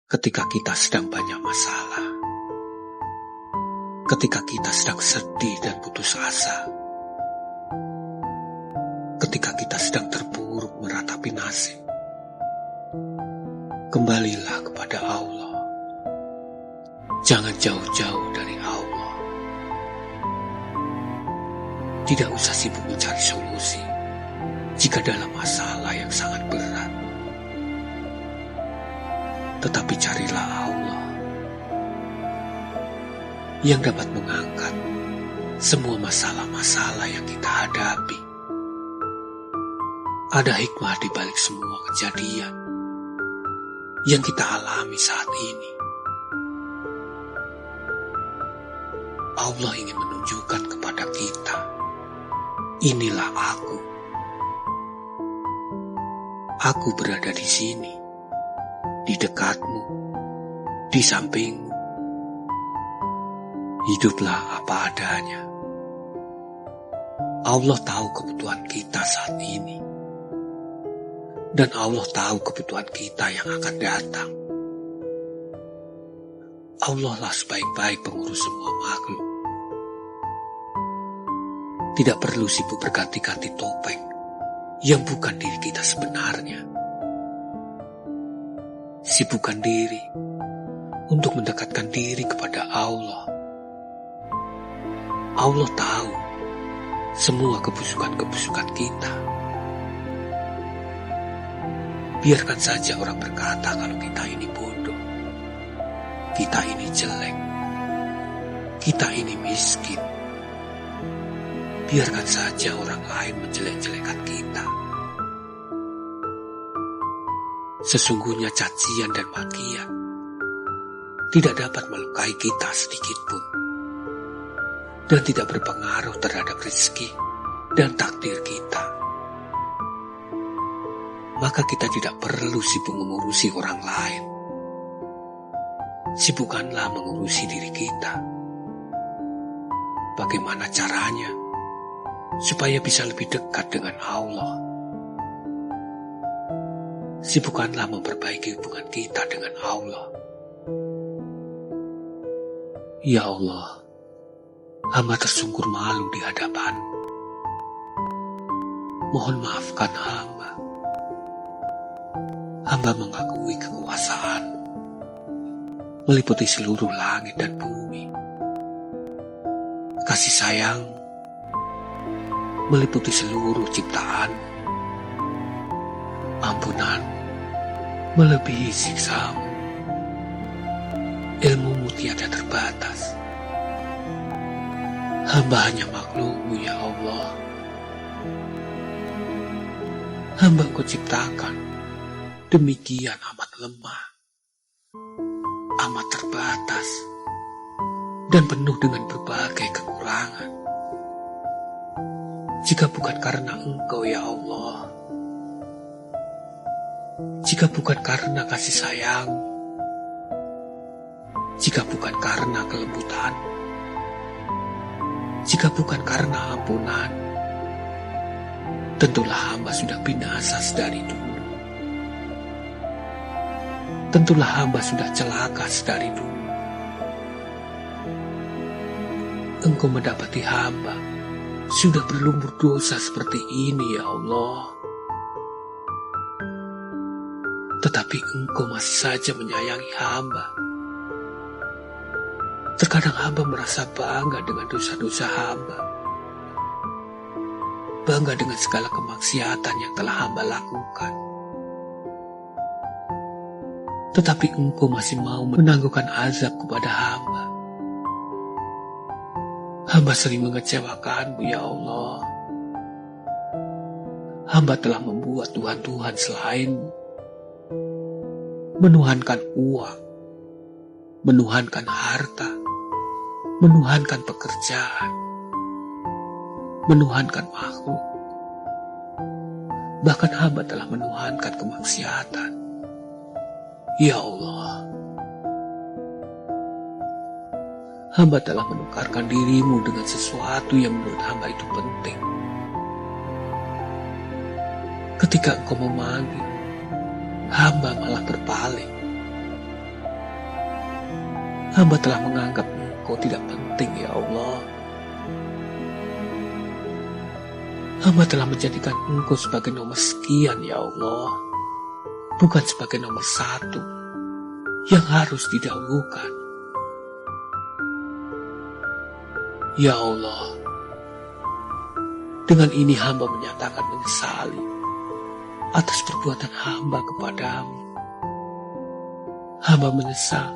Ketika kita sedang banyak masalah, ketika kita sedang sedih dan putus asa, ketika kita sedang terpuruk meratapi nasib, kembalilah kepada Allah. Jangan jauh-jauh dari Allah. Tidak usah sibuk mencari solusi jika dalam masalah yang sangat berat. Tetapi carilah Allah yang dapat mengangkat semua masalah-masalah yang kita hadapi. Ada hikmah di balik semua kejadian yang kita alami saat ini. Allah ingin menunjukkan kepada kita, inilah aku. Aku berada di sini, di dekatmu, di sampingmu. Hiduplah apa adanya. Allah tahu kebutuhan kita saat ini. Dan Allah tahu kebutuhan kita yang akan datang. Allah lah sebaik-baik pengurus semua makhluk. Tidak perlu sibuk berganti-ganti topeng yang bukan diri kita sebenarnya. Sibukkan diri untuk mendekatkan diri kepada Allah. Allah tahu semua kebusukan-kebusukan kita. Biarkan saja orang berkata kalau kita ini bodoh, kita ini jelek, kita ini miskin. Biarkan saja orang lain menjelek-jelekan kita. Sesungguhnya cacian dan makian tidak dapat melukai kita sedikit pun, dan tidak berpengaruh terhadap rezeki dan takdir kita. Maka kita tidak perlu sibuk mengurusi orang lain. Sibukkanlah mengurusi diri kita. Bagaimana caranya supaya bisa lebih dekat dengan Allah? Sibukkanlah memperbaiki hubungan kita dengan Allah. Ya Allah, hamba tersungkur malu di hadapan-Mu. Mohon maafkan hamba. Hamba mengakui kekuasaan-Mu meliputi seluruh langit dan bumi. Kasih sayang meliputi seluruh ciptaan. Ampunan melebihi siksa-Mu. Ilmu-Mu tiada terbatas. Hamba hanya makhluk-Mu, ya Allah. Hamba Engkau ciptakan demikian amat lemah, amat terbatas, dan penuh dengan berbagai kekurangan. Jika bukan karena Engkau, ya Allah, jika bukan karena kasih sayang, jika bukan karena kelembutan, jika bukan karena ampunan, tentulah hamba sudah binasa sedari dulu. Tentulah hamba sudah celaka sedari dulu. Engkau mendapati hamba sudah berlumpur dosa seperti ini, ya Allah. Tetapi Engkau masih saja menyayangi hamba. Terkadang hamba merasa bangga dengan dosa-dosa hamba. Bangga dengan segala kemaksiatan yang telah hamba lakukan. Tetapi Engkau masih mau menangguhkan azab kepada hamba. Hamba sering mengecewakan-Mu, ya Allah. Hamba telah membuat Tuhan-Tuhan selain-Mu. Menuhankan uang, menuhankan harta, menuhankan pekerjaan, menuhankan makhluk. Bahkan hamba telah menuhankan kemaksiatan. Ya Allah, hamba telah menukarkan diri-Mu dengan sesuatu yang menurut hamba itu penting. Ketika Engkau memanggil, hamba malah berpaling. Hamba telah menganggap Engkau tidak penting, ya Allah. Hamba telah menjadikan Engkau sebagai nomor sekian, ya Allah. Bukan sebagai nomor satu yang harus didahulukan. Ya Allah, dengan ini hamba menyatakan menyesali atas perbuatan hamba kepadamu. Hamba menyesal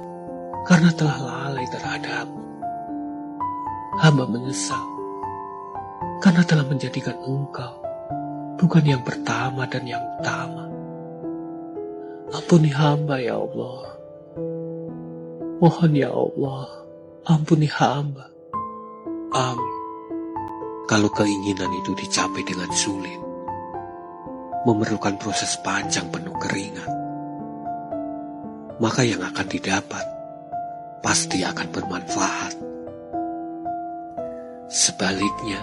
karena telah lalai terhadapmu. Hamba menyesal karena telah menjadikan Engkau bukan yang pertama dan yang utama. Ampuni hamba, ya Allah. Mohon, ya Allah, ampuni hamba. Amin. Kalau keinginan itu dicapai dengan sulit, memerlukan proses panjang penuh keringat, maka yang akan didapat pasti akan bermanfaat. Sebaliknya,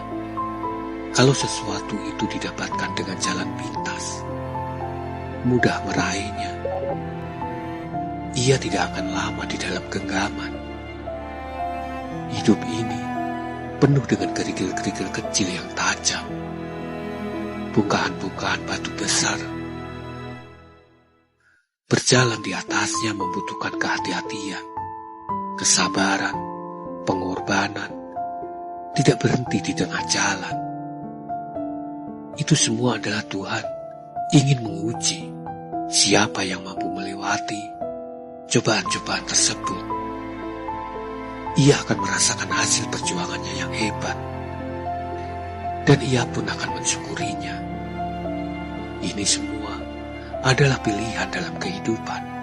kalau sesuatu itu didapatkan dengan jalan pintas, mudah meraihnya, ia tidak akan lama di dalam genggaman. Hidup ini penuh dengan kerikil-kerikil kecil yang tajam, bongkahan-bongkahan batu besar. Berjalan di atasnya membutuhkan kehati-hatian, kesabaran, pengorbanan, tidak berhenti di tengah jalan. Itu semua adalah Tuhan ingin menguji siapa yang mampu melewati cobaan-cobaan tersebut. Ia akan merasakan hasil perjuangannya yang hebat, dan ia pun akan mensyukurinya. Ini semua adalah pilihan dalam kehidupan.